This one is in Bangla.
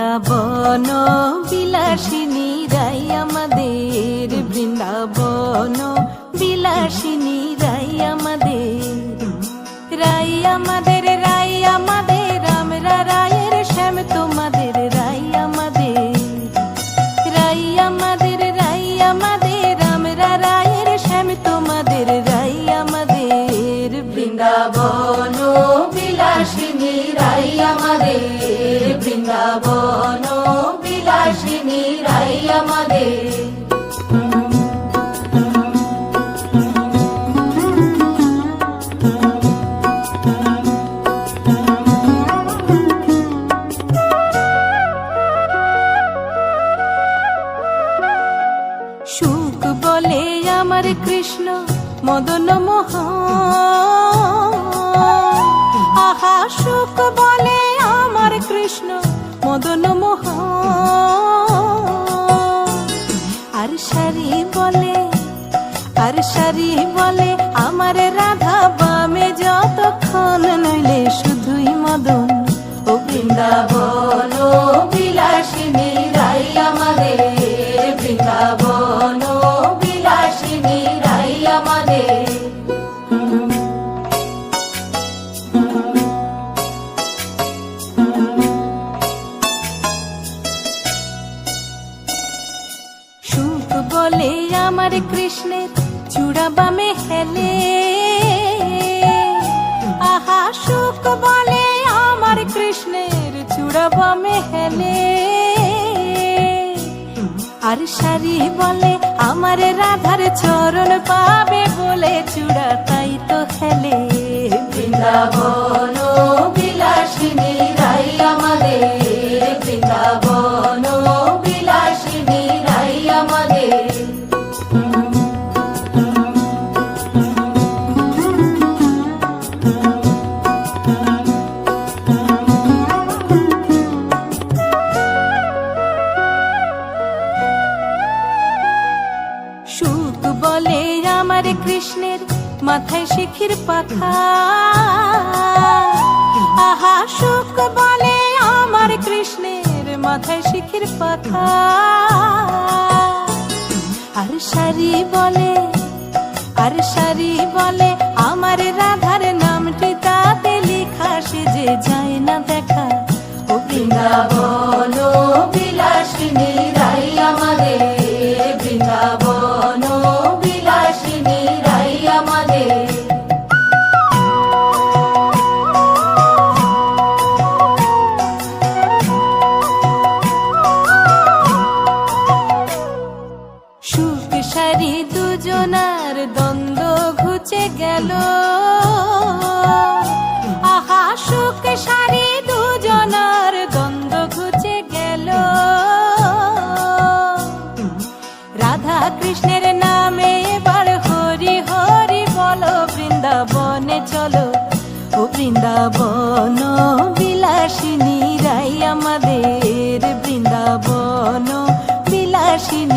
বৃন্দাবন বিলাসিনী রাই আমাদের, বৃন্দাবন বিলাসিনী রাই আমাদের, রাই আমাদের, রাই আমাদের, আমরা রায়ের শ্যাম তোমাদের, রাই আমাদের, রাই আমাদের, রাই আমাদের, আমরা রায়ের শ্যাম তোমাদের, রাই আমাদের। বৃন্দাবন বিলাসিনী রাই আমাদের, বৃন্দাবন বিলাসিনী রাই আমাদের। সুখ বলে আমার কৃষ্ণ মদন মোহন, আহা সুখ বলে আমার কৃষ্ণ মদন মোহন। আর সারি বলে, আর সারি বলে আমার রাধা বামে যতক্ষণ, নইলে শুধুই মদন। ও বৃন্দাবন বিলাসিনী রাই আমাদের, বৃন্দাবন বিলাসিনী রাই আমাদের। সুখ বলে আমার কৃষ্ণের চূড়া বামে হেলে, আহা সুখ বলে আমার কৃষ্ণের চূড়া বামে হেলে। আর সারি বলে আমার রাধার চরণ পাবে বলে চূড়া তাই তো হেলে। বৃন্দাবন বিলাসিনী রাই আমাদের, বৃন্দাবন বিলাসিনী রাই আমাদের। সুখ বলে আমার কৃষ্ণের মাথায় শিখির পাখা, আহা সুখ বলে আমার কৃষ্ণের মাথায় শিখির পাখা। আর সারি বলে, আর সারি বলে আমার রাধার নামটি তাতে লেখা, সে যে যায় না দেখা। ও বৃন্দাবন বিলাসিনী রাই আমাদের, বৃন্দাবন বিলাসিনী রাই আমাদের। সুখ সারি দুজনার দ্বন্দ্ব ঘুচে গেল, আহা সুখ সারি দুজনার দ্বন্দ্ব ঘুচে গেল। রাধা কৃষ্ণের নামে এবার হরি হরি বলো, বৃন্দাবনে চলো। ও বৃন্দাবন বিলাসিনী রাই আমাদের, বৃন্দাবন বিলাসিনী